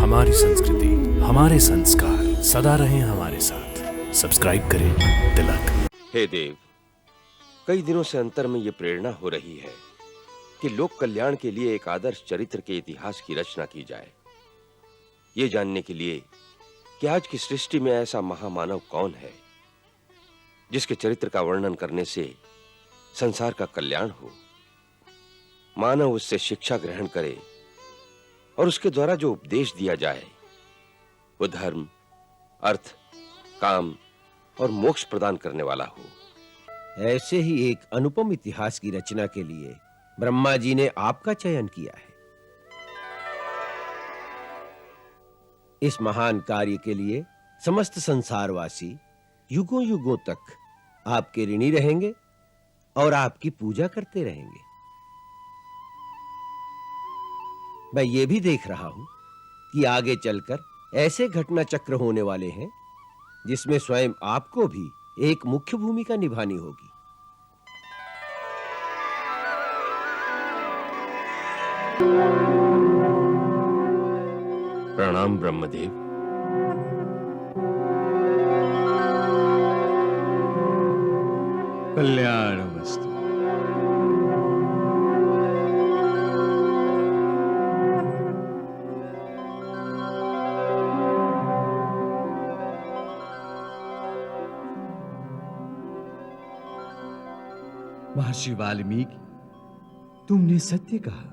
हमारी संस्कृति, हमारे संस्कार सदा रहें हमारे साथ। सब्सक्राइब करें तिलक। हे देव, कई दिनों से अंतर में ये प्रेरणा हो रही है कि लोक कल्याण के लिए एक आदर्श चरित्र के इतिहास की रचना की जाए। ये जानने के लिए कि आज की सृष्टि में ऐसा महामानव कौन है जिसके चरित्र का वर्णन करने से संसार का कल्याण हो, मानव उससे शिक्षा ग्रहण करे और उसके द्वारा जो उपदेश दिया जाए वो धर्म, अर्थ, काम और मोक्ष प्रदान करने वाला हो। ऐसे ही एक अनुपम इतिहास की रचना के लिए ब्रह्मा जी ने आपका चयन किया है। इस महान कार्य के लिए समस्त संसारवासी युगों युगों तक आपके ऋणी रहेंगे और आपकी पूजा करते रहेंगे। मैं ये भी देख रहा हूं कि आगे चलकर ऐसे घटना चक्र होने वाले हैं जिसमें स्वयं आपको भी एक मुख्य भूमिका निभानी होगी। प्रणाम ब्रह्मदेव। कल्याणमस्तु। महर्षि वाल्मीकि, तुमने सत्य कहा।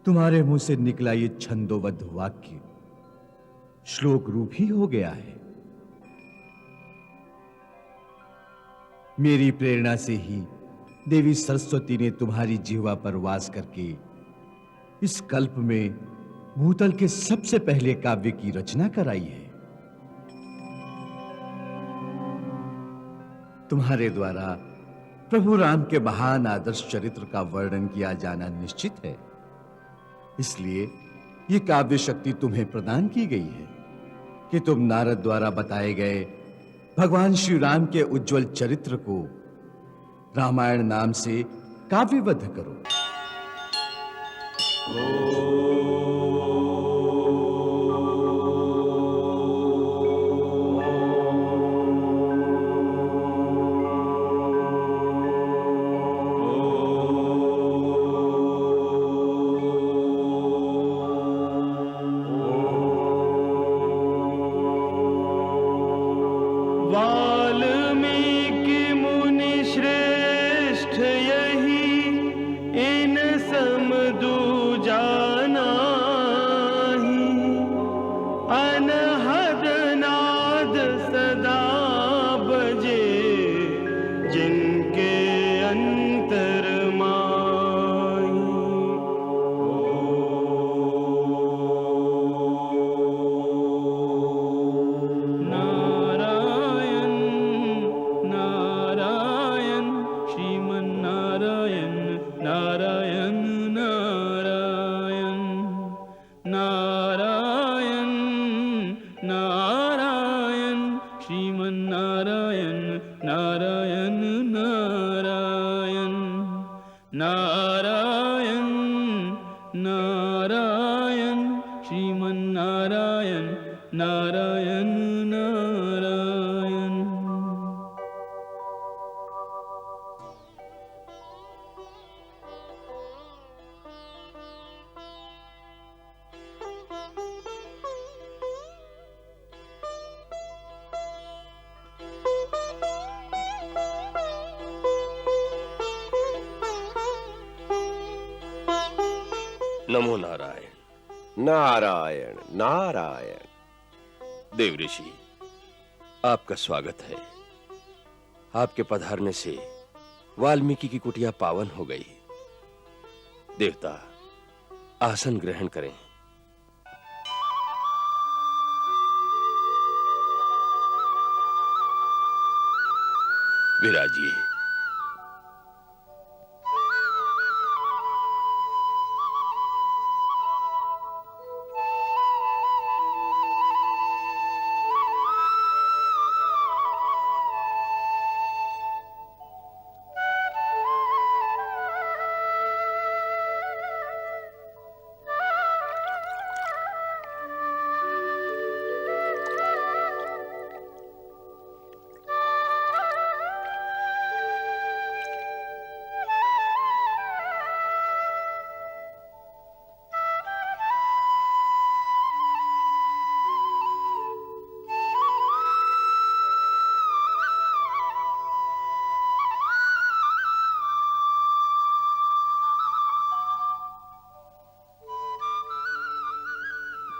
तुम्हारे मुंह से निकला ये छंदोबद्ध वाक्य श्लोक रूप ही हो गया है। मेरी प्रेरणा से ही देवी सरस्वती ने तुम्हारी जिह्वा पर वास करके इस कल्प में भूतल के सबसे पहले काव्य की रचना कराई है। तुम्हारे द्वारा प्रभु राम के महान आदर्श चरित्र का वर्णन किया जाना निश्चित है, इसलिए यह काव्य शक्ति तुम्हें प्रदान की गई है कि तुम नारद द्वारा बताए गए भगवान श्री राम के उज्जवल चरित्र को रामायण नाम से काव्यबद्ध करो। वाल्मीकि मुनि श्रेष्ठ यही इन सम दूजा नाहि। अनहद नाद सदा बजे जिनके अंतर माही। नारायण नारायण श्रीमन्नारायण नारायण नारायण नारायण नारायण श्रीमन्नारायण नारायण नारायण नारायण नारायण श्रीमन्नारायण नारायण नारायण। नमो नारायण। नारायण नारायण। देव ऋषि, आपका स्वागत है। आपके पधारने से वाल्मीकि की कुटिया पावन हो गई। देवता, आसन ग्रहण करें। विराजिए।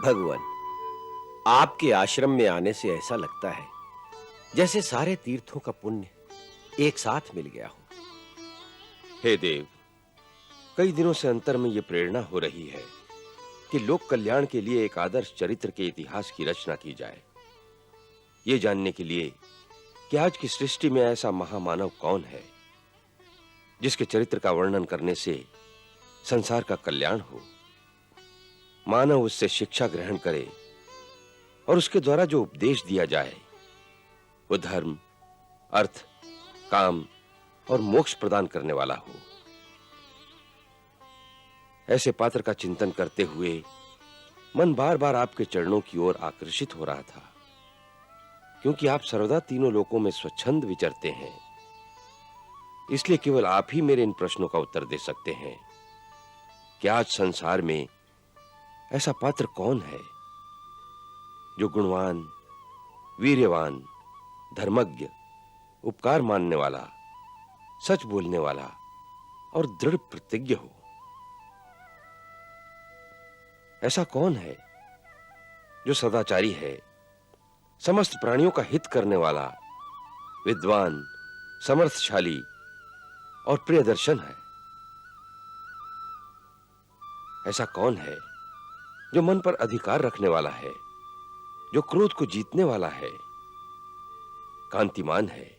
भगवान, आपके आश्रम में आने से ऐसा लगता है जैसे सारे तीर्थों का पुण्य एक साथ मिल गया हो। हे देव, कई दिनों से अंतर में यह प्रेरणा हो रही है कि लोक कल्याण के लिए एक आदर्श चरित्र के इतिहास की रचना की जाए। यह जानने के लिए कि आज की सृष्टि में ऐसा महामानव कौन है जिसके चरित्र का वर्णन करने से संसार का कल्याण हो, मानव उससे शिक्षा ग्रहण करे और उसके द्वारा जो उपदेश दिया जाए वो धर्म, अर्थ, काम और मोक्ष प्रदान करने वाला हो। ऐसे पात्र का चिंतन करते हुए मन बार-बार आपके चरणों की ओर आकर्षित हो रहा था, क्योंकि आप सर्वदा तीनों लोकों में स्वच्छंद विचरते हैं। इसलिए केवल आप ही मेरे इन प्रश्नों का उत्तर दे सकते हैं कि आज संसार में ऐसा पात्र कौन है जो गुणवान, वीर्यवान, धर्मज्ञ, उपकार मानने वाला, सच बोलने वाला और दृढ़ प्रतिज्ञ हो। ऐसा कौन है जो सदाचारी है, समस्त प्राणियों का हित करने वाला, विद्वान, समर्थशाली और प्रियदर्शन है। ऐसा कौन है जो मन पर अधिकार रखने वाला है, जो क्रोध को जीतने वाला है, कांतिमान है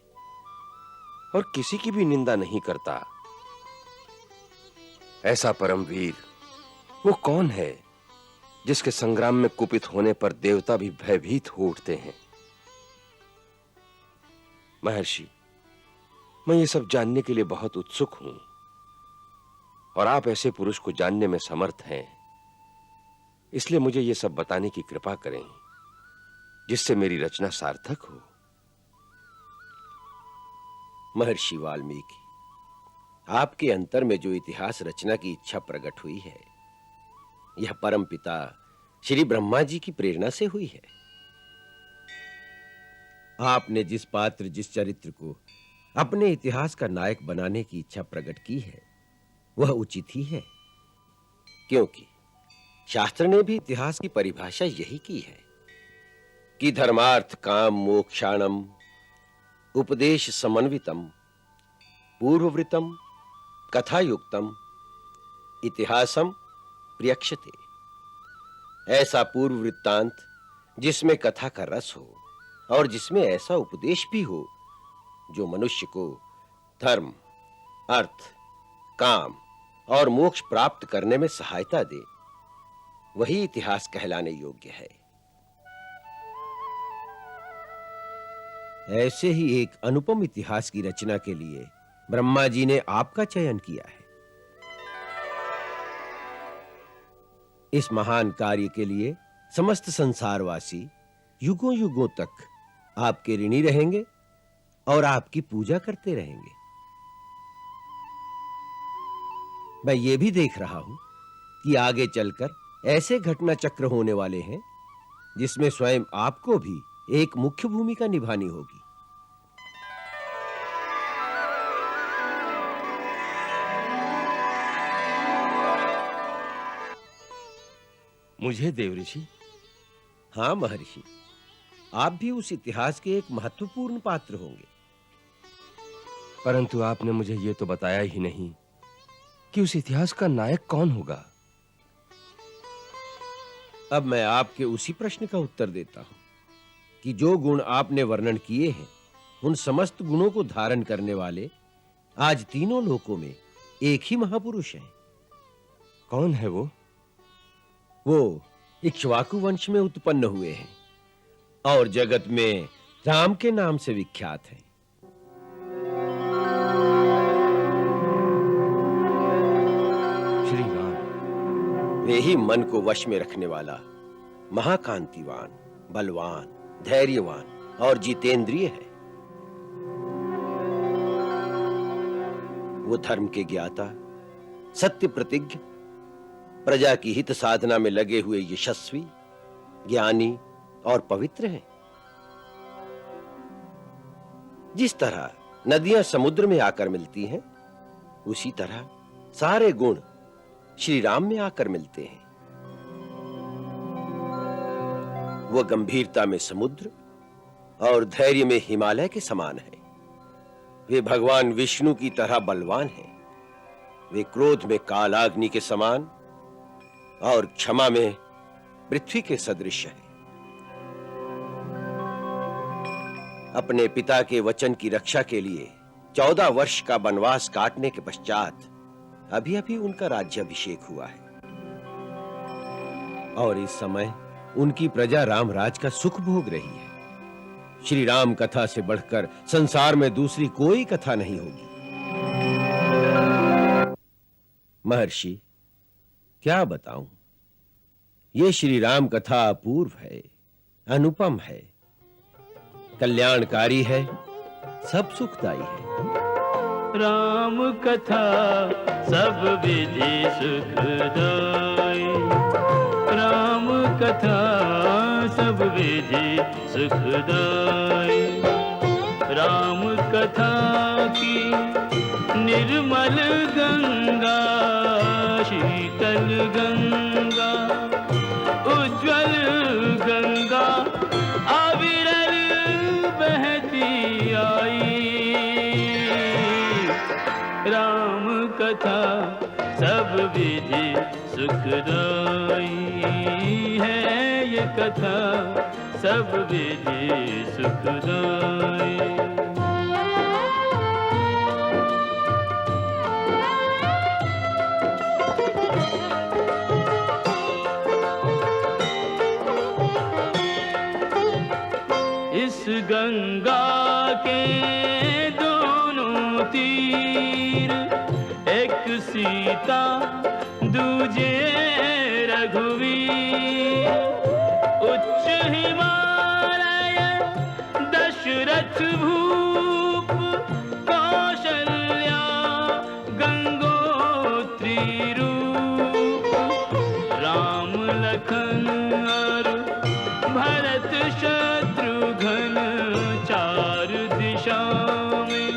और किसी की भी निंदा नहीं करता। ऐसा परमवीर वो कौन है जिसके संग्राम में कुपित होने पर देवता भी भयभीत हो उठते हैं। महर्षि, मैं ये सब जानने के लिए बहुत उत्सुक हूं और आप ऐसे पुरुष को जानने में समर्थ हैं, इसलिए मुझे ये सब बताने की कृपा करें जिससे मेरी रचना सार्थक हो। महर्षि वाल्मीकि, आपके अंतर में जो इतिहास रचना की इच्छा प्रकट हुई है, यह परमपिता श्री ब्रह्मा जी की प्रेरणा से हुई है। आपने जिस पात्र, जिस चरित्र को अपने इतिहास का नायक बनाने की इच्छा प्रकट की है, वह उचित ही है, क्योंकि शास्त्र ने भी इतिहास की परिभाषा यही की है कि धर्मार्थ काम मोक्षाणम उपदेश समन्वितम पूर्ववृतम कथायुक्तम इतिहासम प्रियक्षते। ऐसा पूर्व वृत्तांत जिसमें कथा का रस हो और जिसमें ऐसा उपदेश भी हो जो मनुष्य को धर्म, अर्थ, काम और मोक्ष प्राप्त करने में सहायता दे, वही इतिहास कहलाने योग्य है। ऐसे ही एक अनुपम इतिहास की रचना के लिए ब्रह्मा जी ने आपका चयन किया है। इस महान कार्य के लिए समस्त संसारवासी युगों युगों तक आपके ऋणी रहेंगे और आपकी पूजा करते रहेंगे। मैं ये भी देख रहा हूं कि आगे चलकर ऐसे घटना चक्र होने वाले हैं जिसमें स्वयं आपको भी एक मुख्य भूमिका निभानी होगी। मुझे देवऋषि? हां महर्षि, आप भी उस इतिहास के एक महत्वपूर्ण पात्र होंगे। परंतु आपने मुझे यह तो बताया ही नहीं कि उस इतिहास का नायक कौन होगा। अब मैं आपके उसी प्रश्न का उत्तर देता हूं कि जो गुण आपने वर्णन किए हैं, उन समस्त गुणों को धारण करने वाले आज तीनों लोकों में एक ही महापुरुष हैं। कौन है वो? वो इक्ष्वाकु वंश में उत्पन्न हुए हैं और जगत में राम के नाम से विख्यात हैं। श्री राम। वे ही मन को वश में रखने वाला महाकांतिवान, बलवान, धैर्यवान और जितेंद्रिय है। वो धर्म के ज्ञाता, सत्य प्रतिज्ञ, प्रजा की हित साधना में लगे हुए यशस्वी, ज्ञानी और पवित्र हैं। जिस तरह नदियां समुद्र में आकर मिलती हैं, उसी तरह सारे गुण श्री राम में आकर मिलते हैं। वो गंभीरता में समुद्र और धैर्य में हिमालय के समान है। वे भगवान विष्णु की तरह बलवान हैं। वे क्रोध में कालाग्नि के समान और क्षमा में पृथ्वी के सदृश है। अपने पिता के वचन की रक्षा के लिए 14 वर्ष का वनवास काटने के पश्चात अभी अभी उनका राज्याभिषेक हुआ है और इस समय उनकी प्रजा रामराज का सुख भोग रही है। श्री राम कथा से बढ़कर संसार में दूसरी कोई कथा नहीं होगी। महर्षि, क्या बताऊं? ये श्री राम कथा अपूर्व है, अनुपम है, कल्याणकारी है, सब सुखदाई है। राम कथा सब विधि सुखदाई, राम कथा सब विधि सुखदाई। राम कथा की निर्मल गंगा, शीतल गंगा, उज्जवल गंगा अविरल बहती आई। राम कथा सब विधि सुखदाई है, ये कथा सब विधि सुखदाई। इस गंगा के दोनों तीर, एक सीता दूजे रघुवीर। उच्च हिमालय दशरथ भूप, कौशल्या गंगोत्री रूप। राम लखन और भरत शत्रुघ्न, चार दिशा में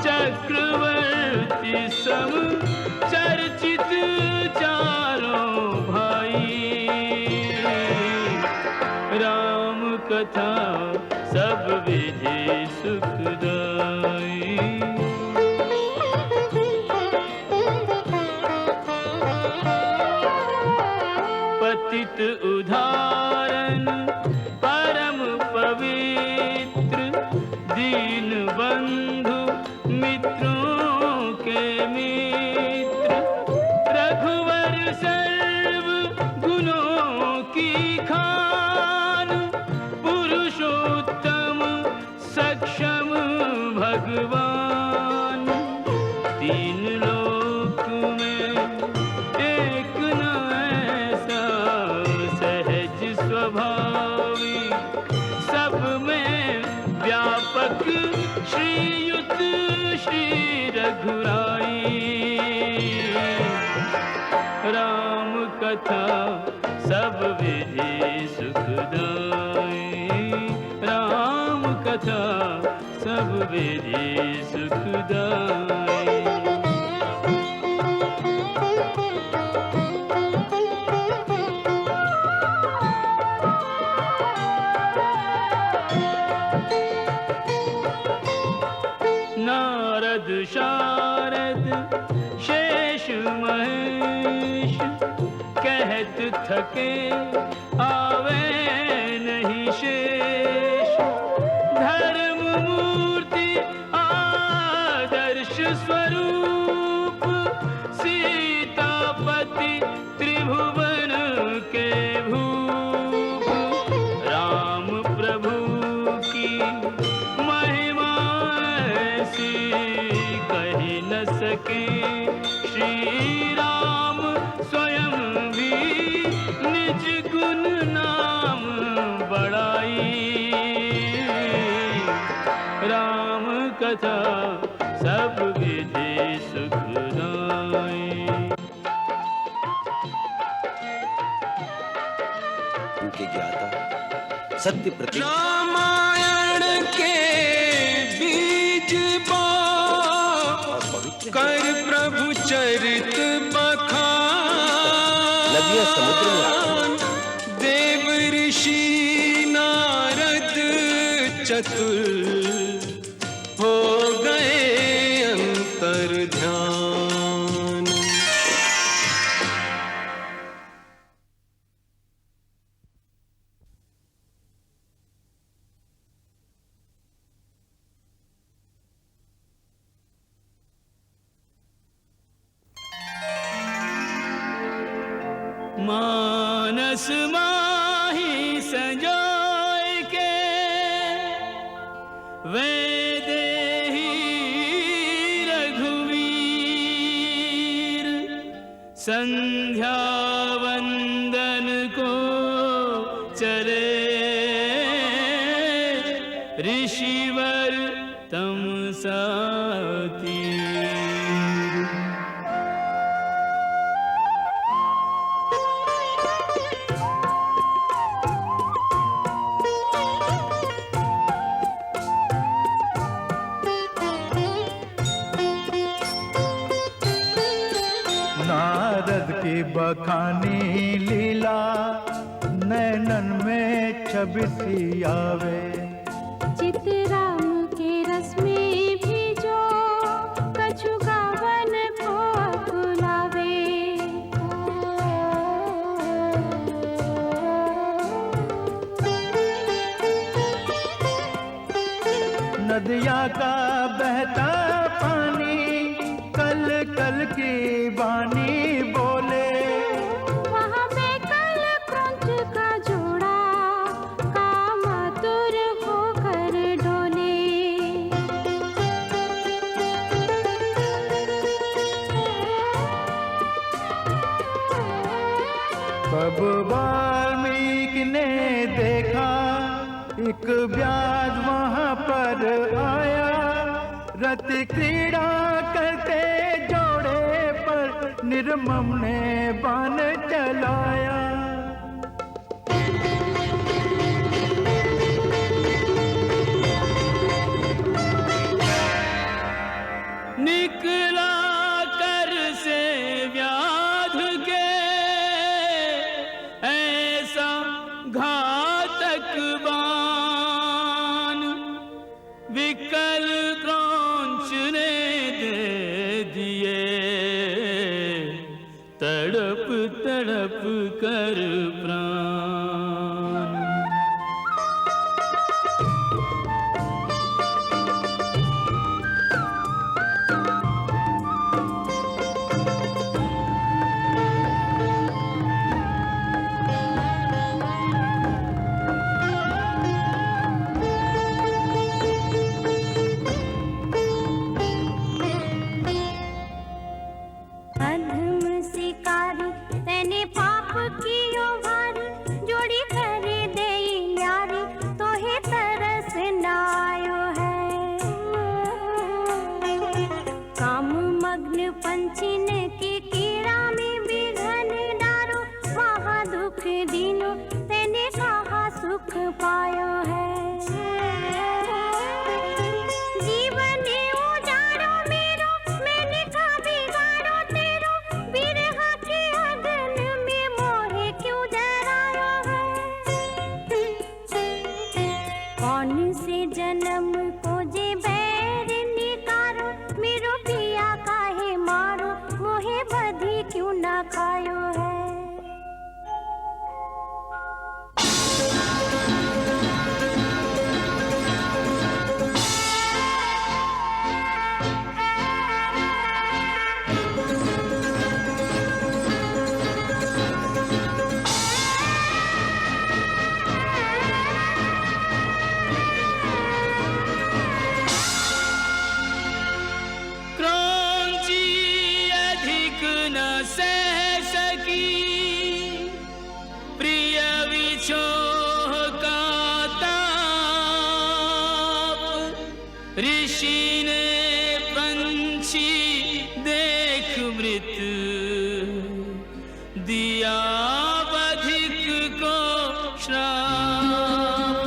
चक्रवर्ती सम चर्चित चारों भाई। राम कथा सब विधि सुखदाई। पतित उदाहरण परम पवित्र, दीन बंधु मित्रों के मित्र। रघुवर सर्व गुणों की खान, पुरुषोत्तम सक्षम भगवान। तीन लोक में एक न ऐसा सहज स्वभावी, सब में व्यापक श्रीयुत श्री रघुराई। राम कथा सब विधि सुखदाई, राम कथा सब विधि सुखदाई। नारद शारद शेष महेश, कहत थके आवे नहीं शेष। धर्म मूर्ति आदर्श स्वरूप, सीतापति त्रिभुवन के भूप। राम प्रभु की महिमा ऐसी कही न सके। श्री राम स्वयं भी निज गुण नाम बढ़ाई। राम कथा सब विधि सुखदाई। उनके ज्ञाता सत्य प्रतीक रामायण के बीज बो कर प्रभु चरित बखान। नदियां समुद्र में देव ऋषि चतुर हो गए अंतर ध्यान। मानस माही संजोय के वैदेही रघुवीर, संध्या वंदन को चले ऋषिवर तमसा तीर। नारद की बखानी लीला नैनन में छबिसी आवे। चितराम के रस में भी जो कछु गावन को बुलावे। नदिया का बहता पानी कल कल की वाणी बोले। वहाँ बेकल क्रंच का जोड़ा कामातुर होकर डोले। तब वाल्मीकि ने देखा एक व्याध वहाँ पर आया। रत क्रीड़ा करते जोड़े पर निर्मम ने बाण चलाया। निकला कर से व्याध के ऐसा घातक बाण, विकल क्रौंच ने दे दिए तड़प तड़प कर प्राण। अधम शिकारी तेने पाप कियो भारी, जोड़ी करे देई न्यारी तोहे तरस नायो है। काम मग्न पंछिन की कीड़ा में विघन डारो, वहाँ दुख दीनो तेने कहा सुख पायो है। जीवन उजाड़ो मेरो मैंने का बिगाड़ो तेरो, बिरहा के अगन में मोहे क्यों डरायो है। कौन से जन्म को जे बैर निकारो, मेरो पिया काहे मारो, मोहे बधी क्यों ना खायो है। क्रौंची अधिक न सह सकी, प्रिय विछोह का ताप, ऋषि ने पंछी देख मृत दिया बधिक को श्राप।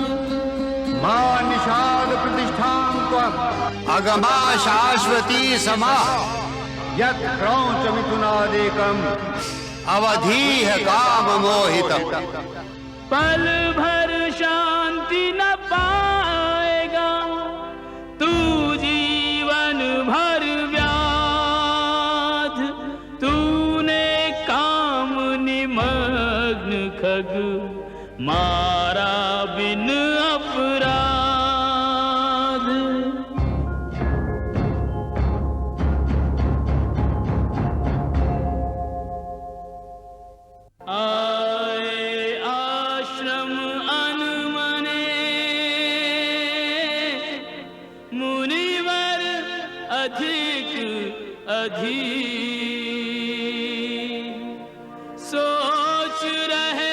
मां निषाद प्रतिष्ठां त्वम् अगमा शाश्वती समा, यत् क्रौंच मिथुनादेकम् अवधीह काम मोहितम्। पल भर शांति न पाए मारा बिन अपराध। आए आश्रम अनमने मुनिवर अधिक अधीर, सोच रहे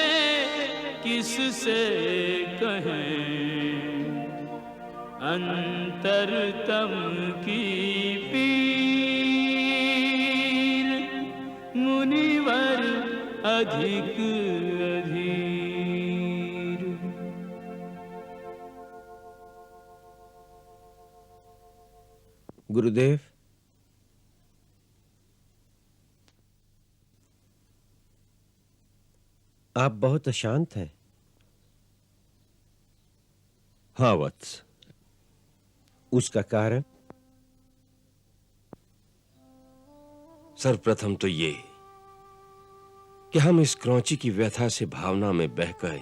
किससे कहें अंतरतम की पीर, मुनिवर अधिक अधीर। गुरुदेव, आप बहुत अशांत हैं। हाँ वत्स। उसका कारण? सर्वप्रथम तो ये कि हम इस क्रौंची की व्यथा से भावना में बह गए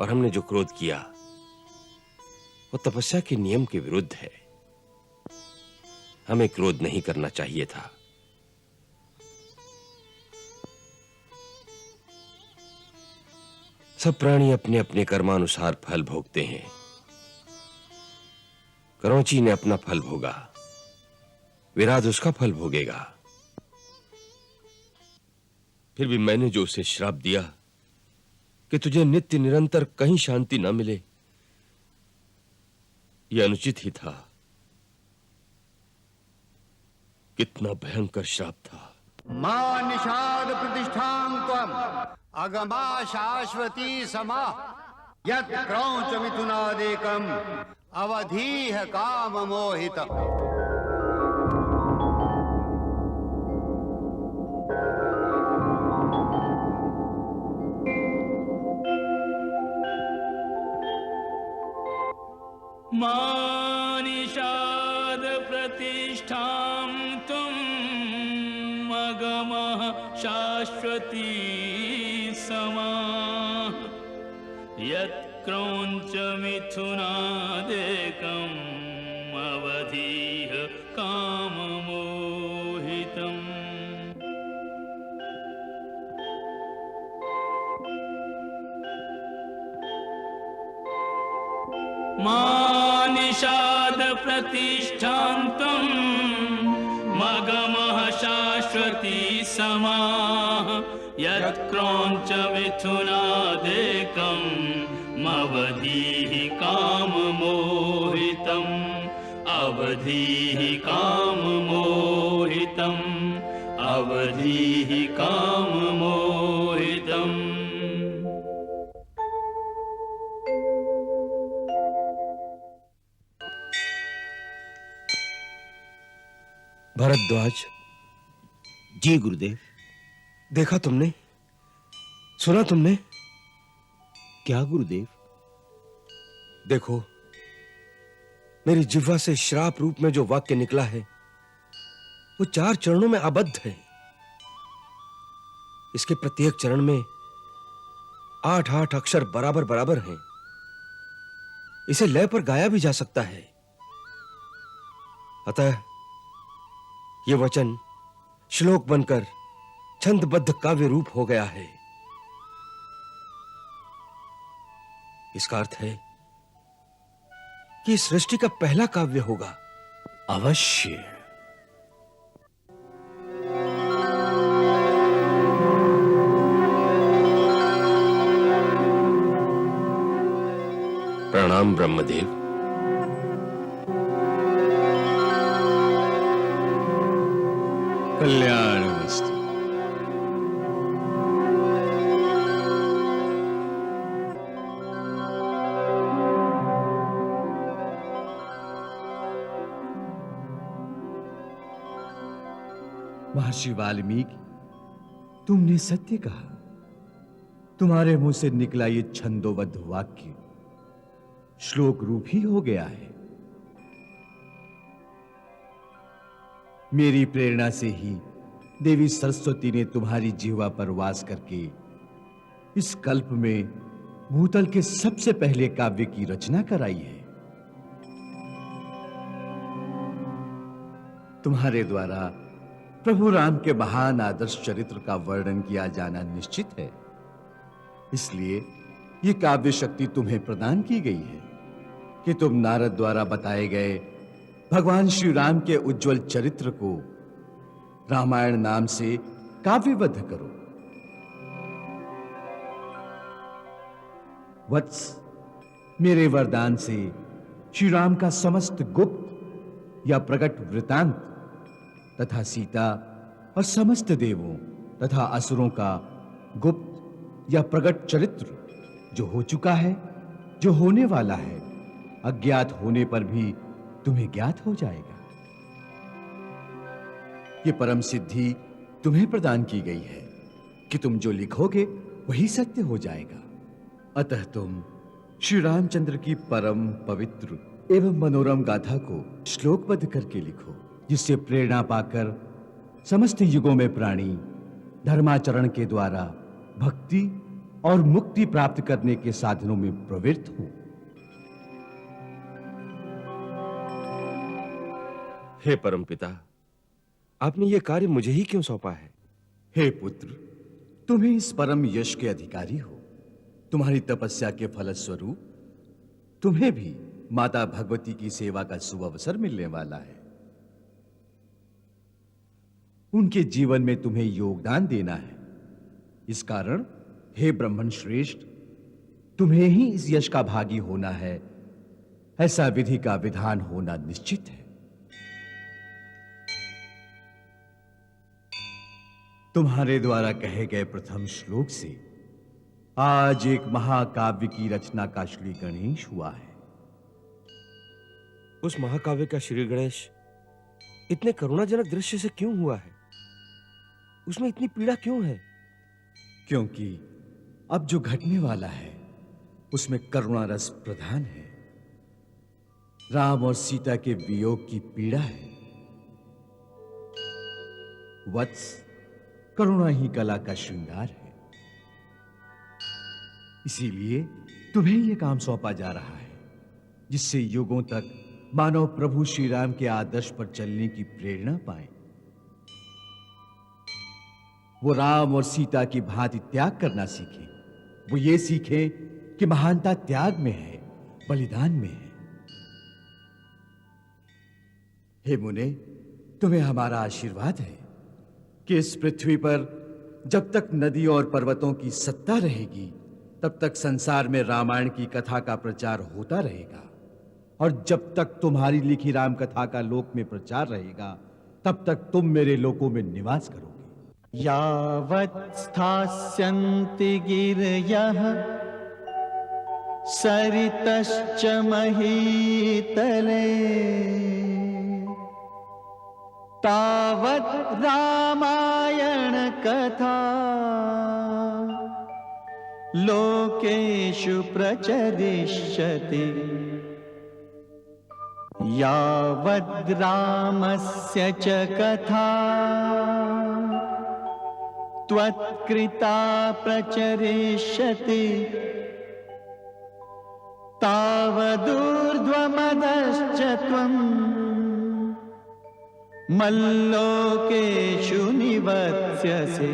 और हमने जो क्रोध किया वो तपस्या के नियम के विरुद्ध है। हमें क्रोध नहीं करना चाहिए था। सब प्राणी अपने अपने कर्मानुसार फल भोगते हैं। क्रौंची ने अपना फल भोगा, विराट उसका फल भोगेगा। फिर भी मैंने जो उसे श्राप दिया कि तुझे नित्य निरंतर कहीं शांति न मिले, यह अनुचित ही था। कितना भयंकर श्राप था। मां निषाद प्रतिष्ठां त्वम् अगमा शाश्वती समा यत् क्रौंच मिथुनादेकम् अवधीह काम मोहितम्। मां निषाद प्रतिष्ठां तुम अगमः शाश्वती समा यत् क्रौंच मिथुनादेकम् अवधीह काममोहितम्। मां निषाद प्रतिष्ठान्तम् मगमः शाश्वती समाः यत् क्रौंच मिथुनादेकम् अवधीः काममोहितम्। अवधीः काममोहितम्। अवधीः काममोहितम्। भरद्वाज। जी गुरुदेव। देखा तुमने, सुना तुमने? क्या गुरुदेव? देखो, मेरी जिह्वा से श्राप रूप में जो वाक्य निकला है वो 4 चरणों में आबद्ध है। इसके प्रत्येक चरण में 8-8 अक्षर बराबर बराबर हैं। इसे लय पर गाया भी जा सकता है। अतः ये वचन श्लोक बनकर छंदबद्ध काव्य रूप हो गया है। इसका अर्थ है कि इस सृष्टि का पहला काव्य होगा। अवश्य। प्रणाम ब्रह्मदेव। कल्याणमस्तु। महर्षि वाल्मीकि, तुमने सत्य कहा। तुम्हारे मुंह से निकला ये छंदोबद्ध वाक्य श्लोक रूप ही हो गया है। मेरी प्रेरणा से ही देवी सरस्वती ने तुम्हारी जिह्वा पर वास करके इस कल्प में भूतल के सबसे पहले काव्य की रचना कराई है। तुम्हारे द्वारा प्रभु राम के महान आदर्श चरित्र का वर्णन किया जाना निश्चित है, इसलिए यह काव्य शक्ति तुम्हें प्रदान की गई है कि तुम नारद द्वारा बताए गए भगवान श्री राम के उज्जवल चरित्र को रामायण नाम से काव्यबद्ध करो। वत्स, मेरे वरदान से श्री राम का समस्त गुप्त या प्रकट वृतांत तथा सीता और समस्त देवों तथा असुरों का गुप्त या प्रकट चरित्र जो हो चुका है, जो होने वाला है, अज्ञात होने पर भी तुम्हें ज्ञात हो जाएगा। ये परम सिद्धि तुम्हें प्रदान की गई है कि तुम जो लिखोगे वही सत्य हो जाएगा। अतः तुम श्री रामचंद्र की परम पवित्र एवं मनोरम गाथा को श्लोकबद्ध करके लिखो, जिससे प्रेरणा पाकर समस्त युगों में प्राणी धर्माचरण के द्वारा भक्ति और मुक्ति प्राप्त करने के साधनों में प्रवृत्त हो। हे परमपिता, आपने यह कार्य मुझे ही क्यों सौंपा है? हे पुत्र, तुम्हें इस परम यश के अधिकारी हो। तुम्हारी तपस्या के फलस्वरूप तुम्हें भी माता भगवती की सेवा का सुअवसर मिलने वाला है। उनके जीवन में तुम्हें योगदान देना है। इस कारण हे ब्राह्मण श्रेष्ठ, तुम्हें ही इस यश का भागी होना है, ऐसा विधि का विधान होना निश्चित है। तुम्हारे द्वारा कहे गए प्रथम श्लोक से आज एक महाकाव्य की रचना का श्री गणेश हुआ है। उस महाकाव्य का श्री गणेश इतने करुणाजनक दृश्य से क्यों हुआ है? उसमें इतनी पीड़ा क्यों है? क्योंकि अब जो घटने वाला है उसमें करुणा रस प्रधान है। राम और सीता के वियोग की पीड़ा है। वत्स, करुणा ही कला का श्रृंगार है। इसीलिए तुम्हें यह काम सौंपा जा रहा है, जिससे युगों तक मानव प्रभु श्री राम के आदर्श पर चलने की प्रेरणा पाए। वो राम और सीता की भांति त्याग करना सीखें। वो ये सीखें कि महानता त्याग में है, बलिदान में है। हे मुने, तुम्हें हमारा आशीर्वाद है कि इस पृथ्वी पर जब तक नदी और पर्वतों की सत्ता रहेगी, तब तक संसार में रामायण की कथा का प्रचार होता रहेगा, और जब तक तुम्हारी लिखी राम कथा का लोक में प्रचार रहेगा, तब तक तुम मेरे लोकों में निवास करोगे। यावत् स्थास्यन्ति गिरयः सरितश्च महीतले तावत् रामायण कथा लोकेषु प्रचरिष्यति। यावद् रामस्य च कथा त्वत्कृता प्रचरिष्यति तावदूर्ध्वमदश्च त्वम् मल्लोकेषु निवत्स्यसि।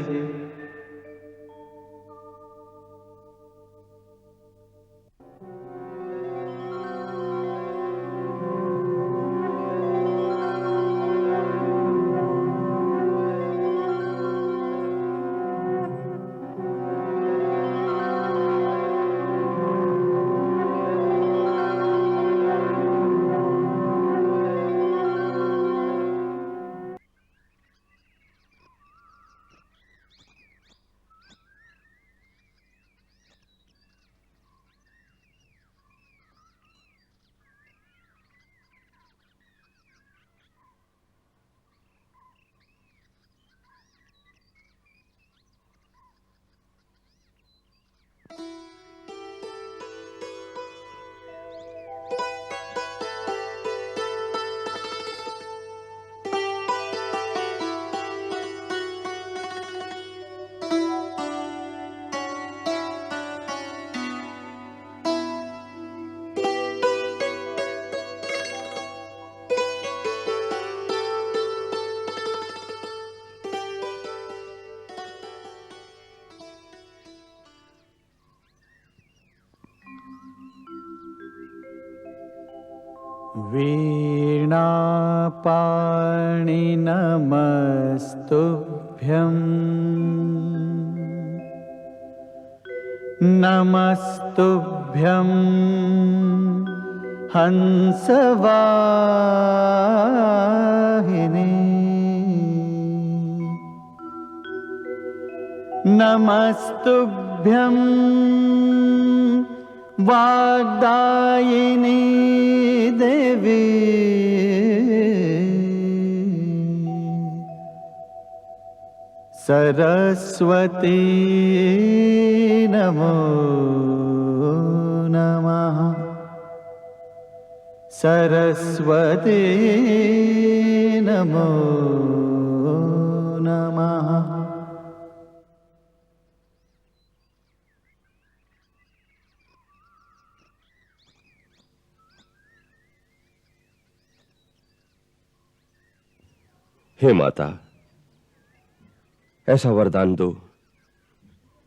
वीणापाणि नमस्तुभ्यं नमस्तुभ्यं हंसवाहिनी नमस्तुभ्यं वाग्दायिनी देवी सरस्वती नमो नमः सरस्वती नमो नमः। हे माता, ऐसा वरदान दो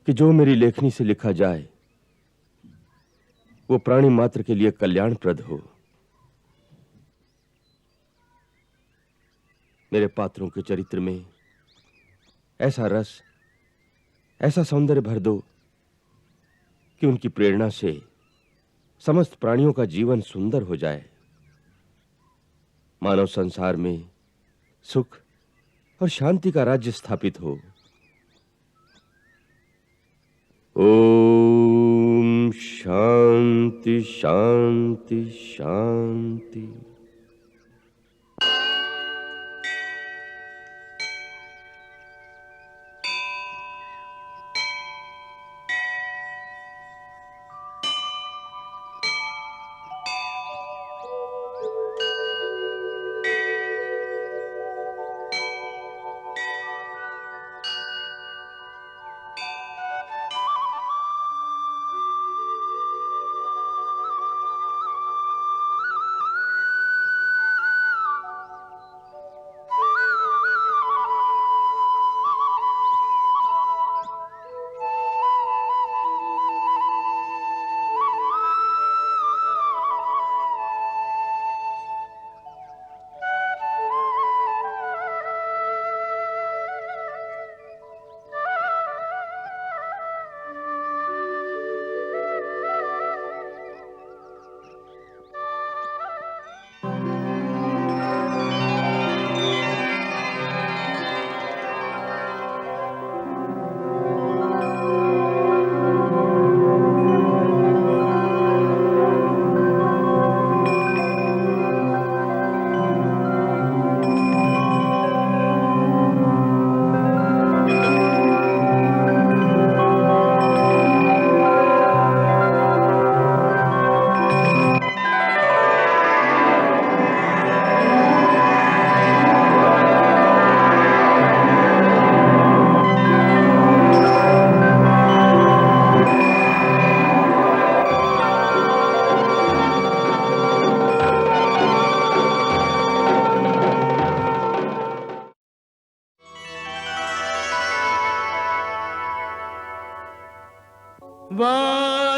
कि जो मेरी लेखनी से लिखा जाए वो प्राणी मात्र के लिए कल्याणप्रद हो। मेरे पात्रों के चरित्र में ऐसा रस, ऐसा सौंदर्य भर दो कि उनकी प्रेरणा से समस्त प्राणियों का जीवन सुंदर हो जाए। मानव संसार में सुख और शांति का राज्य स्थापित हो। ओम शांति शांति शांति।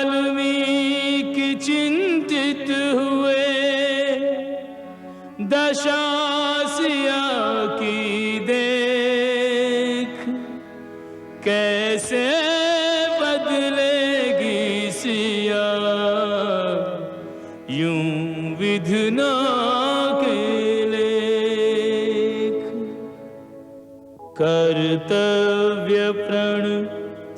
वाल्मीकि चिंतित हुए दशा सिया की देख, कैसे बदलेगी सिया यूं विधना के लेख। कर्तव्य प्रण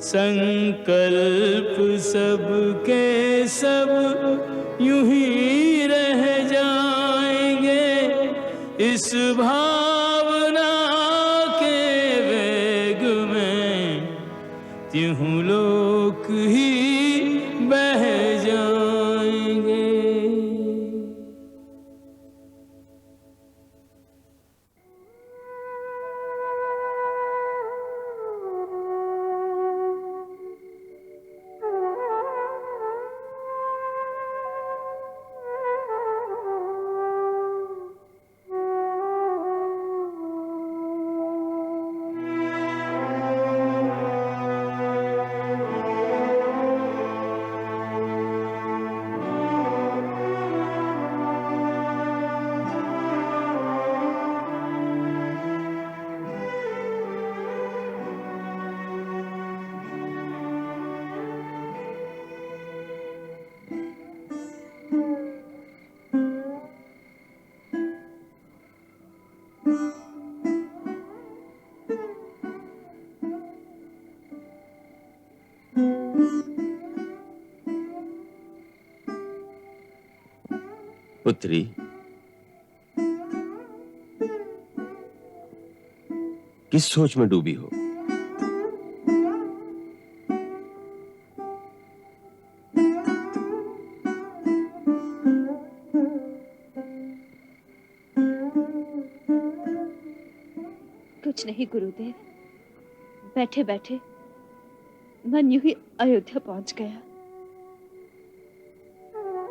संकल्प सबके सब यूं ही रह जाएंगे, इस भावना के वेग में त्यों लोक ही बह जाएंगे। पुत्री, किस सोच में डूबी हो? कुछ नहीं गुरुदेव, बैठे बैठे मन यूं ही अयोध्या पहुंच गया।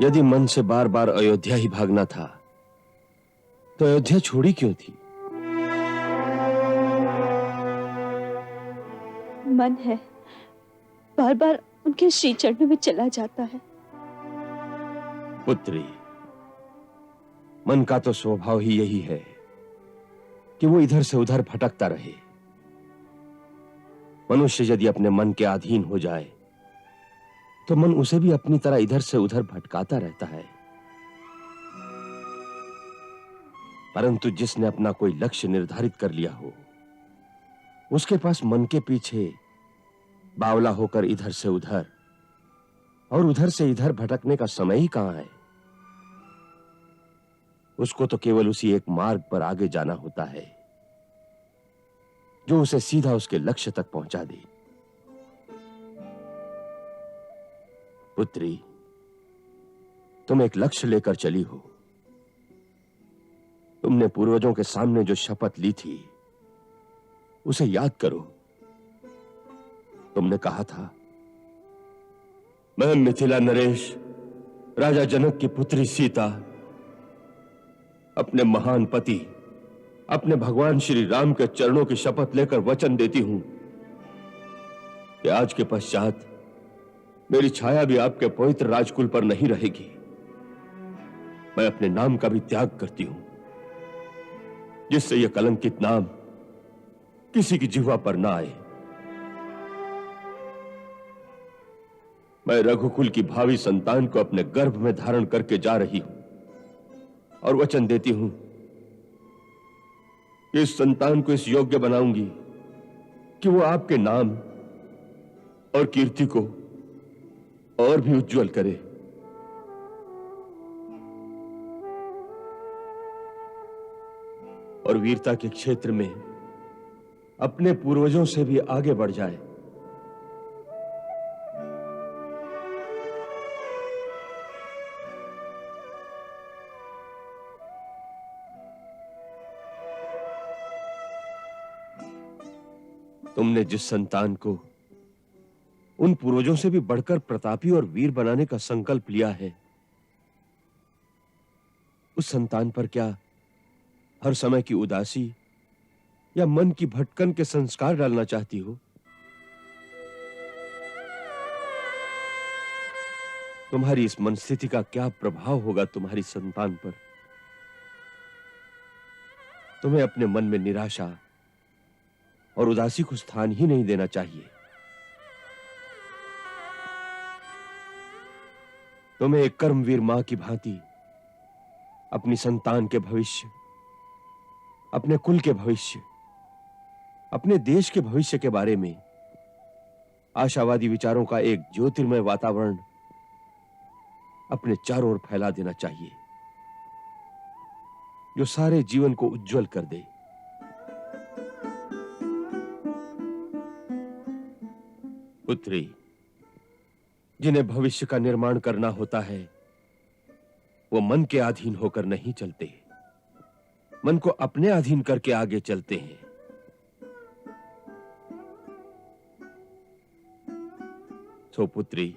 यदि मन से बार बार अयोध्या ही भागना था तो अयोध्या छोड़ी क्यों थी? मन है बार बार उनके श्री चरणों में चला जाता है। पुत्री, मन का तो स्वभाव ही यही है कि वो इधर से उधर भटकता रहे। मनुष्य यदि अपने मन के अधीन हो जाए तो मन उसे भी अपनी तरह इधर से उधर भटकाता रहता है। परंतु जिसने अपना कोई लक्ष्य निर्धारित कर लिया हो, उसके पास मन के पीछे बावला होकर इधर से उधर और उधर से इधर भटकने का समय ही कहां है। उसको तो केवल उसी एक मार्ग पर आगे जाना होता है जो उसे सीधा उसके लक्ष्य तक पहुंचा दे। पुत्री, तुम एक लक्ष्य लेकर चली हो। तुमने पूर्वजों के सामने जो शपथ ली थी उसे याद करो। तुमने कहा था, मैं मिथिला नरेश, राजा जनक की पुत्री सीता, अपने महान पति, अपने भगवान श्री राम के चरणों की शपथ लेकर वचन देती हूं कि आज के पश्चात मेरी छाया भी आपके पवित्र राजकुल पर नहीं रहेगी। मैं अपने नाम का भी त्याग करती हूं, जिससे यह कलंकित नाम किसी की जिह्वा पर ना आए। मैं रघुकुल की भावी संतान को अपने गर्भ में धारण करके जा रही हूं और वचन देती हूं कि इस संतान को इस योग्य बनाऊंगी कि वो आपके नाम और कीर्ति को और भी उज्जवल करे। और वीरता के क्षेत्र में अपने पूर्वजों से भी आगे बढ़ जाए। तुमने जिस संतान को उन पूर्वजों से भी बढ़कर प्रतापी और वीर बनाने का संकल्प लिया है, उस संतान पर क्या हर समय की उदासी या मन की भटकन के संस्कार डालना चाहती हो? तुम्हारी इस मनस्थिति का क्या प्रभाव होगा तुम्हारी संतान पर? तुम्हें अपने मन में निराशा और उदासी को स्थान ही नहीं देना चाहिए। तुम्हें एक कर्मवीर मां की भांति अपनी संतान के भविष्य, अपने कुल के भविष्य, अपने देश के भविष्य के बारे में आशावादी विचारों का एक ज्योतिर्मय वातावरण अपने चारों ओर फैला देना चाहिए, जो सारे जीवन को उज्जवल कर दे। पुत्री, जिन्हें भविष्य का निर्माण करना होता है वो मन के अधीन होकर नहीं चलते, मन को अपने अधीन करके आगे चलते हैं। सो पुत्री,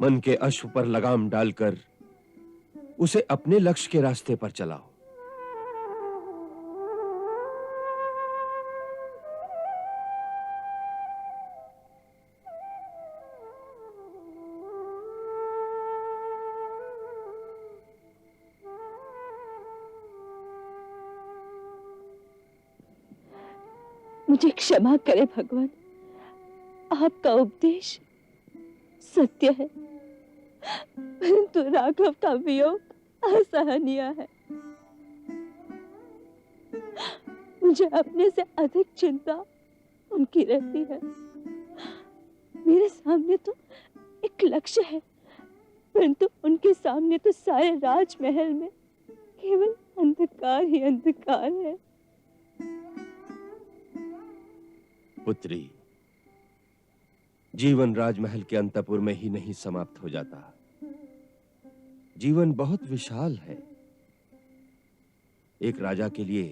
मन के अश्व पर लगाम डालकर उसे अपने लक्ष्य के रास्ते पर चलाओ। मुझे क्षमा करे भगवान, आपका उपदेश सत्य है, परंतु राघव का वियोग असहनीय है। मुझे अपने से अधिक चिंता उनकी रहती है। मेरे सामने तो एक लक्ष्य है परंतु उनके सामने तो सारे राजमहल में केवल अंधकार ही अंधकार है। पुत्री, जीवन राजमहल के अंतपुर में ही नहीं समाप्त हो जाता। जीवन बहुत विशाल है। एक राजा के लिए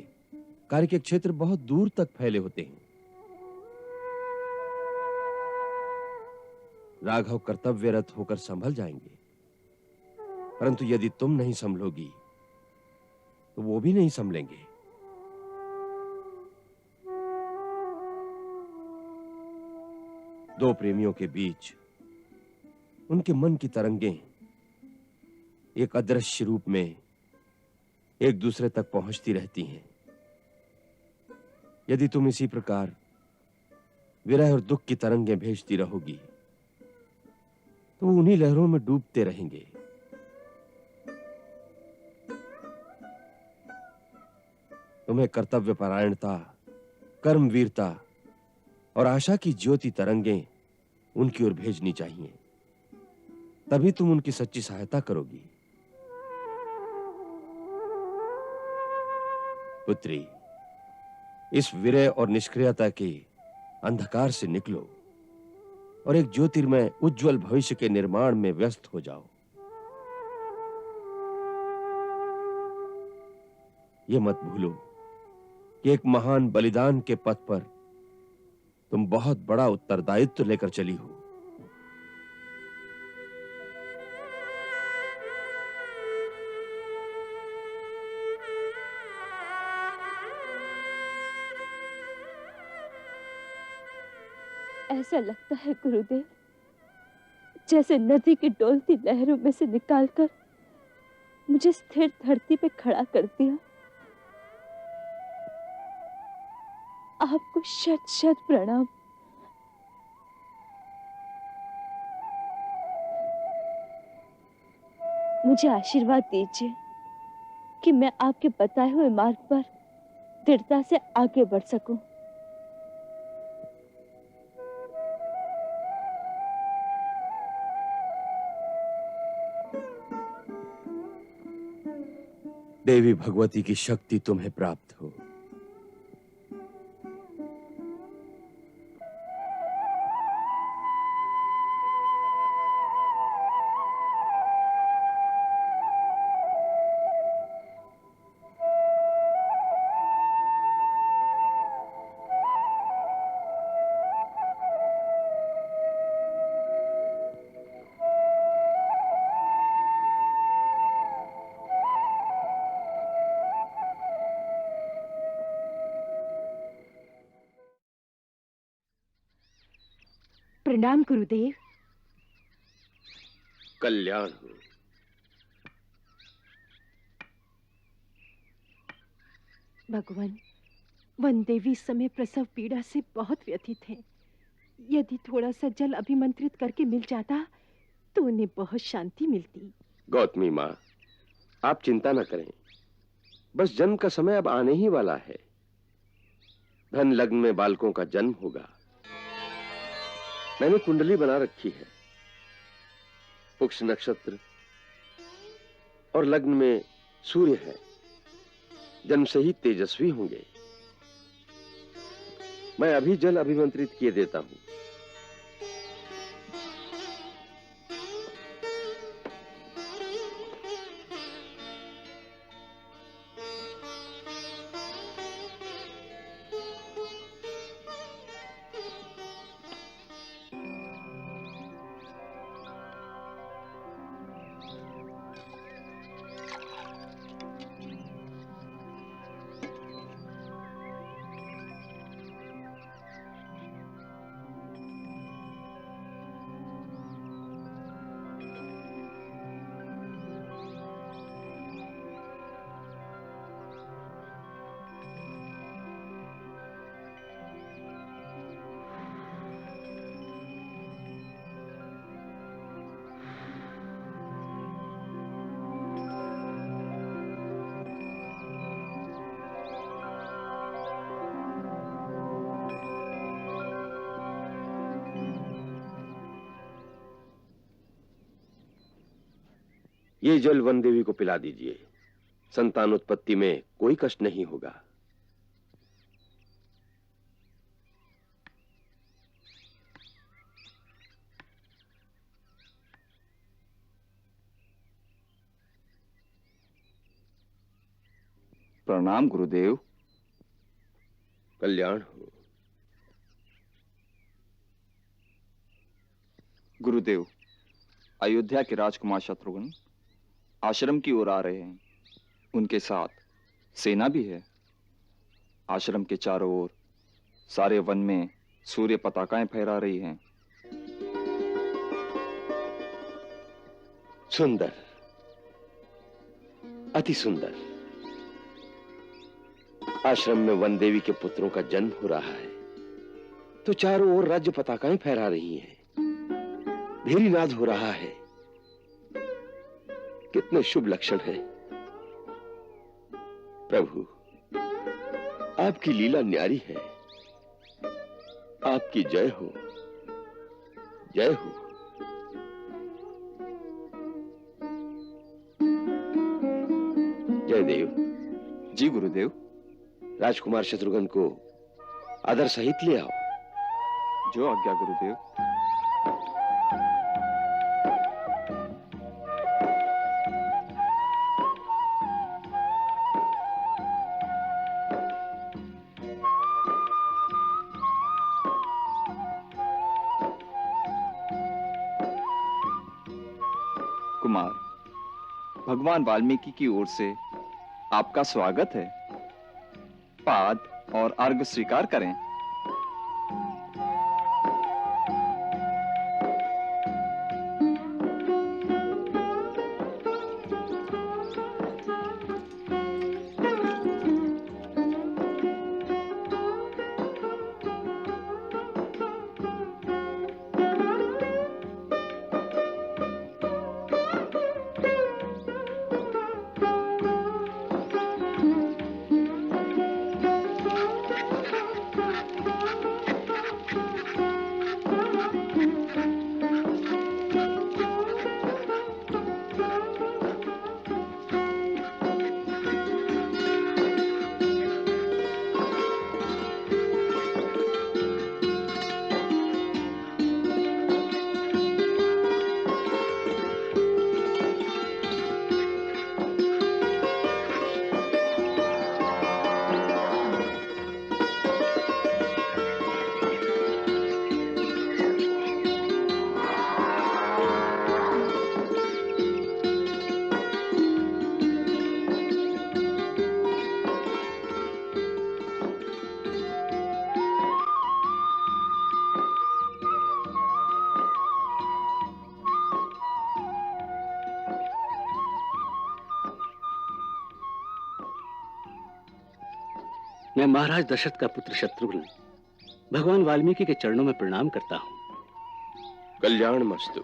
कार्य के क्षेत्र बहुत दूर तक फैले होते हैं। राघव कर्तव्यरत होकर संभल जाएंगे, परंतु यदि तुम नहीं संभलोगी तो वो भी नहीं संभलेंगे। दो प्रेमियों के बीच उनके मन की तरंगें एक अदृश्य रूप में एक दूसरे तक पहुंचती रहती हैं। यदि तुम इसी प्रकार विरह और दुख की तरंगें भेजती रहोगी तो वो उन्हीं लहरों में डूबते रहेंगे। तुम्हें कर्तव्य परायणता, कर्मवीरता और आशा की ज्योति तरंगें उनकी ओर भेजनी चाहिए, तभी तुम उनकी सच्ची सहायता करोगी। पुत्री, इस विरह और निष्क्रियता के अंधकार से निकलो और एक ज्योतिर्मय उज्जवल भविष्य के निर्माण में व्यस्त हो जाओ। ये मत भूलो कि एक महान बलिदान के पथ पर तुम बहुत बड़ा उत्तरदायित्व लेकर चली हो। ऐसा लगता है गुरुदेव, जैसे नदी की डोलती लहरों में से निकालकर मुझे स्थिर धरती पे खड़ा कर दिया। आपको शत शत प्रणाम। मुझे आशीर्वाद दीजिए कि मैं आपके बताए हुए मार्ग पर दृढ़ता से आगे बढ़ सकूं। देवी भगवती की शक्ति तुम्हें प्राप्त हो। प्रणाम गुरुदेव। कल्याण हो। भगवान, वन देवी इस समय प्रसव पीड़ा से बहुत व्यथित है। यदि थोड़ा सा जल अभिमंत्रित करके मिल जाता तो उन्हें बहुत शांति मिलती। गौतमी माँ, आप चिंता न करें, बस जन्म का समय अब आने ही वाला है। धन लग्न में बालकों का जन्म होगा। मैंने कुंडली बना रखी है। पुक्ष नक्षत्र और लग्न में सूर्य है। जन्म से ही तेजस्वी होंगे। मैं अभी जल अभिमंत्रित किए देता हूं। ये जल वन देवी को पिला दीजिए। संतानोत्पत्ति में कोई कष्ट नहीं होगा। प्रणाम गुरुदेव। कल्याण हो। गुरुदेव, अयोध्या के राजकुमार शत्रुघ्न आश्रम की ओर आ रहे हैं। उनके साथ सेना भी है। आश्रम के चारों ओर सारे वन में सूर्य पताकाएं फहरा रही हैं। सुंदर, अति सुंदर। आश्रम में वन देवी के पुत्रों का जन्म हो रहा है तो चारों ओर राज्य पताकाएं फहरा रही हैं। भेरी नाद हो रहा है। कितने शुभ लक्षण हैं। प्रभु, आपकी लीला न्यारी है। आपकी जय हो, जय हो। जयदेव। जी गुरुदेव। राजकुमार शत्रुघ्न को आदर सहित ले आओ। जो आज्ञा गुरुदेव। कुमार, भगवान वाल्मीकि की ओर से आपका स्वागत है। पाद और अर्घ स्वीकार करें। मैं महाराज दशरथ का पुत्र शत्रुघ्न भगवान वाल्मीकि के चरणों में प्रणाम करता हूं। कल्याण मस्तु।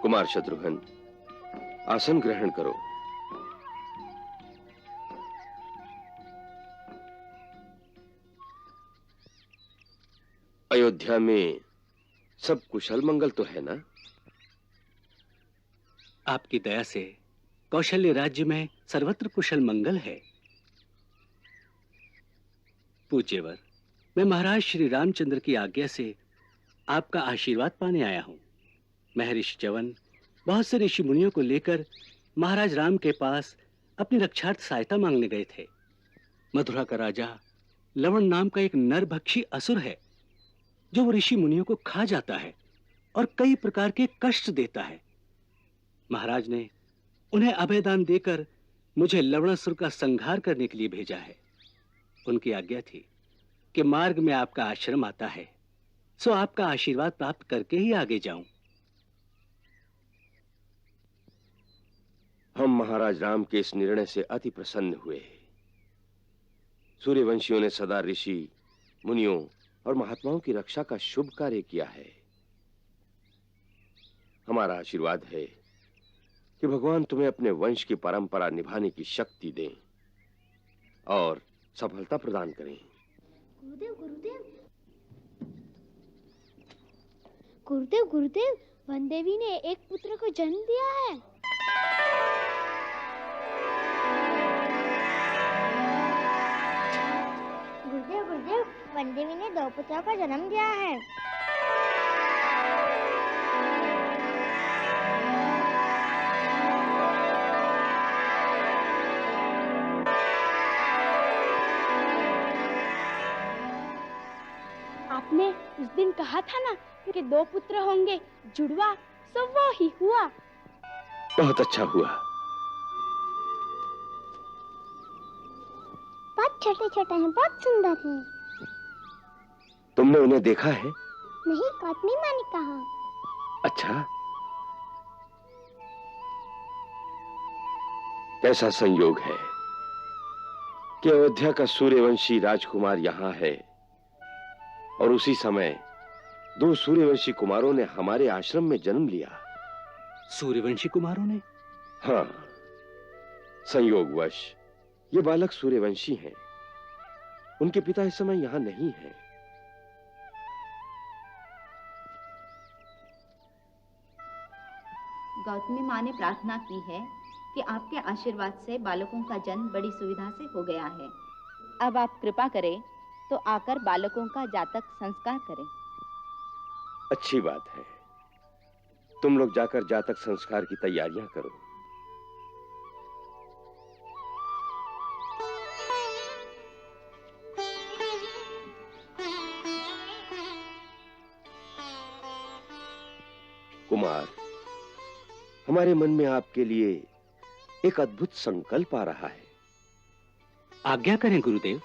कुमार शत्रुघ्न, आसन ग्रहण करो। अयोध्या में सब कुशल मंगल तो है ना? आपकी दया से कौशल्य राज्य में सर्वत्र कुशल मंगल है। पूज्यवर, मैं महाराज श्री रामचंद्र की आज्ञा से आपका आशीर्वाद पाने आया हूं। महर्षि च्यवन बहुत से ऋषि मुनियों को लेकर महाराज राम के पास अपनी रक्षार्थ सहायता मांगने गए थे। मथुरा का राजा लवण नाम का एक नरभक्षी असुर है जो वो ऋषि मुनियों को खा जाता है और कई प्रकार के कष्ट देता है। महाराज ने उन्हें अभयदान देकर मुझे लवणासुर का संहार करने के लिए भेजा है। उनकी आज्ञा थी कि मार्ग में आपका आश्रम आता है, सो आपका आशीर्वाद प्राप्त करके ही आगे जाऊं। हम महाराज राम के इस निर्णय से अति प्रसन्न हुए। सूर्यवंशियों ने सदा ऋषि मुनियों और महात्माओं की रक्षा का शुभ कार्य किया है। हमारा आशीर्वाद है कि भगवान तुम्हें अपने वंश की परंपरा निभाने की शक्ति दें और सफलता प्रदान करें। गुरुदेव गुरुदेव गुरुदेव गुरुदेव वन देवी ने एक पुत्र को जन्म दिया है। गुरुदेव गुरुदेव, वन देवी ने 2 पुत्रों का जन्म दिया है। आपने उस दिन कहा था ना कि 2 पुत्र होंगे, जुड़वा, सो वो ही हुआ। बहुत अच्छा हुआ। बहुत छोटे छोटे हैं, बहुत सुंदर हैं। तुमने उन्हें देखा है? नहीं, काटनी माँ ने कहा। अच्छा, कैसा संयोग है कि अयोध्या का सूर्यवंशी राजकुमार यहाँ है और उसी समय 2 सूर्यवंशी कुमारों ने हमारे आश्रम में जन्म लिया। सूर्यवंशी कुमारों ने? हाँ, संयोगवश ये बालक सूर्यवंशी हैं। उनके पिता इस समय यहाँ नहीं हैं। गौतमी माँ ने प्रार्थना की है कि आपके आशीर्वाद से बालकों का जन्म बड़ी सुविधा से हो गया है। अब आप कृपा करें तो आकर बालकों का जातक संस्कार करें। अच्छी बात है। तुम लोग जाकर जातक संस्कार की तैयारियां करो। कुमार, हमारे मन में आपके लिए एक अद्भुत संकल्प आ रहा है। आज्ञा करें गुरुदेव।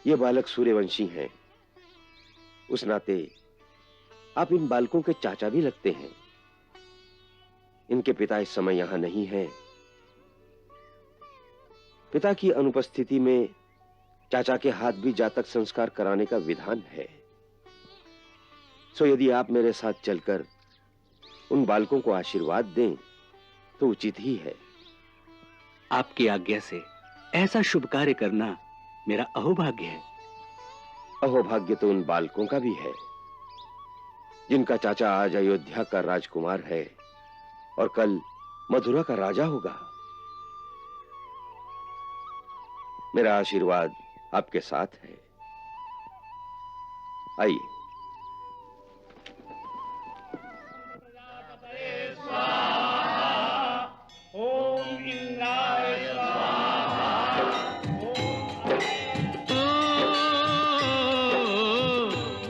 ये बालक सूर्यवंशी हैं। उस नाते आप इन बालकों के चाचा भी लगते हैं। इनके पिता इस समय यहां नहीं हैं। पिता की अनुपस्थिति में चाचा के हाथ भी जातक संस्कार कराने का विधान है। सो यदि आप मेरे साथ चलकर उन बालकों को आशीर्वाद दें तो उचित ही है। आपकी आज्ञा से ऐसा शुभ कार्य करना मेरा अहोभाग्य है। अहोभाग्य तो उन बालकों का भी है जिनका चाचा आज अयोध्या का राजकुमार है और कल मथुरा का राजा होगा। मेरा आशीर्वाद आपके साथ है। आइए।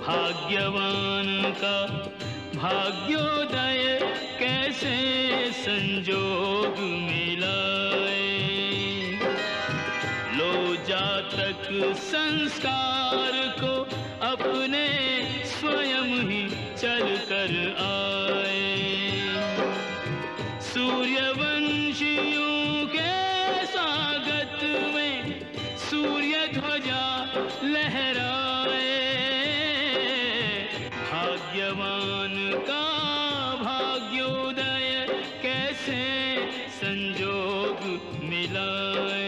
भाग्यवान का भाग्योदय कैसे संजोग मिलाए। लो जातक संस्कार को अपने स्वयं ही चल कर आए। सूर्यवंशियों के स्वागत में सूर्य ध्वजा लहराए। भाग्यवान का भाग्योदय कैसे संजोग मिलाए।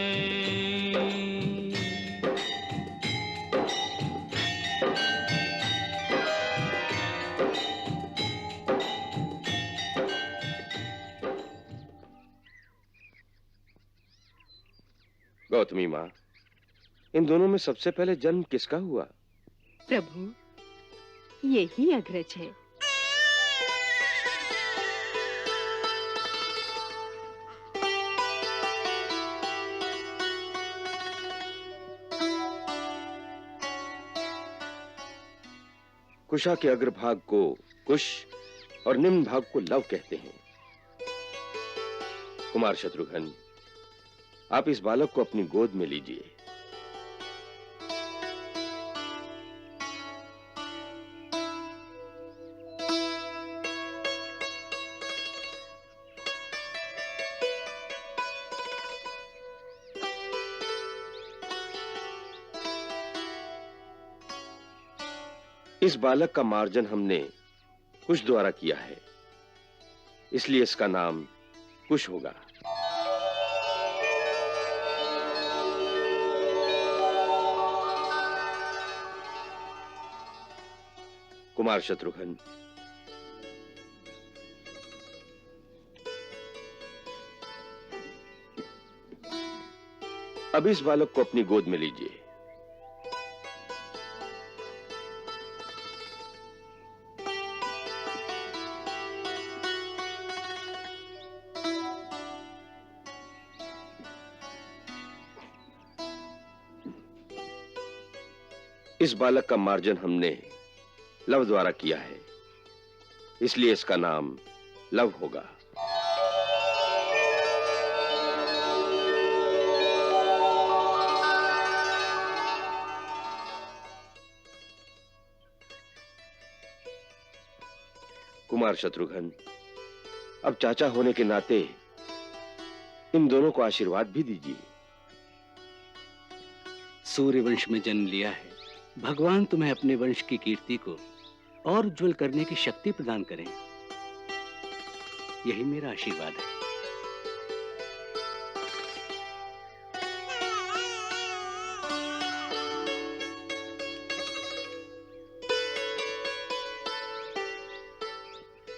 गौतमी माँ, इन दोनों में सबसे पहले जन्म किसका हुआ? प्रभु, यही अग्रज है। कुशा के अग्रभाग को कुश और निम्न भाग को लव कहते हैं। कुमार शत्रुघ्न, आप इस बालक को अपनी गोद में लीजिए। इस बालक का मार्जन हमने कुश द्वारा किया है, इसलिए इसका नाम कुश होगा। कुमार शत्रुघ्न, अब इस बालक को अपनी गोद में लीजिए। इस बालक का मार्जन हमने लव द्वारा किया है, इसलिए इसका नाम लव होगा। कुमार शत्रुघ्न, अब चाचा होने के नाते इन दोनों को आशीर्वाद भी दीजिए। सूर्य वंश में जन्म लिया है, भगवान तुम्हें अपने वंश की कीर्ति को और उज्जवल करने की शक्ति प्रदान करें, यही मेरा आशीर्वाद है।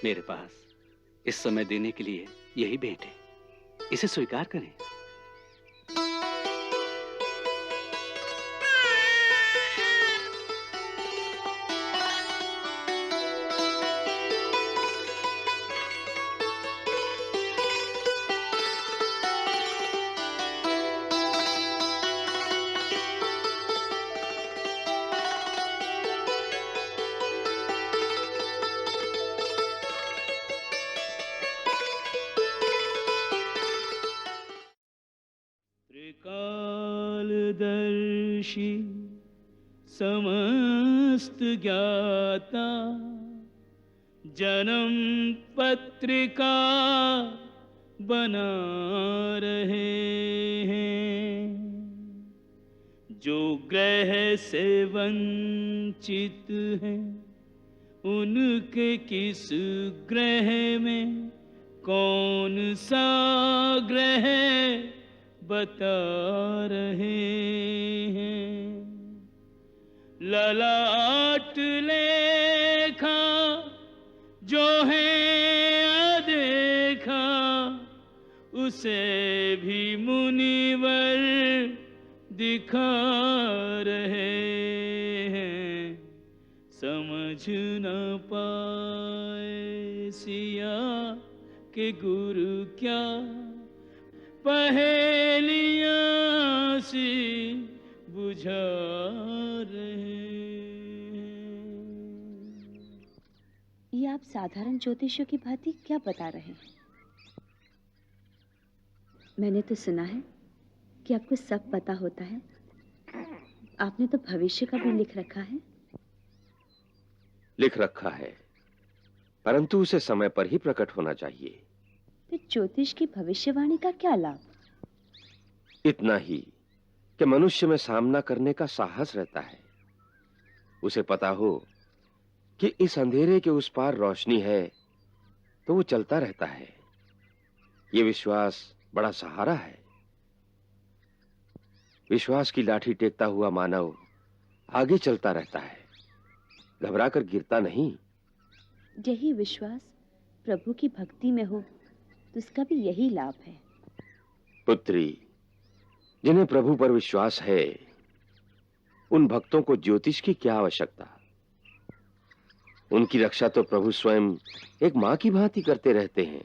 मेरे पास इस समय देने के लिए यही भेंट है, इसे स्वीकार करें। कालदर्शी समस्त ज्ञाता, जन्म पत्रिका बना रहे हैं। जो ग्रह से वंचित हैं, उनके किस ग्रह में कौन सा ग्रह बता रहे हैं। ललाट लेखा जो है अदेखा, उसे भी मुनिवर दिखा रहे हैं। समझ न पाए सिया के गुरु क्या पहेलियां सी बुझा रहे। ये आप साधारण ज्योतिषियों की भांति क्या बता रहे हैं? मैंने तो सुना है कि आपको सब पता होता है। आपने तो भविष्य का भी लिख रखा है। लिख रखा है, परंतु उसे समय पर ही प्रकट होना चाहिए। तो ज्योतिष की भविष्यवाणी का क्या लाभ? इतना ही कि मनुष्य में सामना करने का साहस रहता है। उसे पता हो कि इस अंधेरे के उस पार रोशनी है, तो वो चलता रहता है। ये विश्वास बड़ा सहारा है। विश्वास की लाठी टेकता हुआ मानव आगे चलता रहता है, घबरा कर गिरता नहीं। यही विश्वास प्रभु की भक्ति में हो तो उसका भी यही लाभ है। पुत्री, जिन्हें प्रभु पर विश्वास है, उन भक्तों को ज्योतिष की क्या आवश्यकता। उनकी रक्षा तो प्रभु स्वयं एक मां की भांति करते रहते हैं।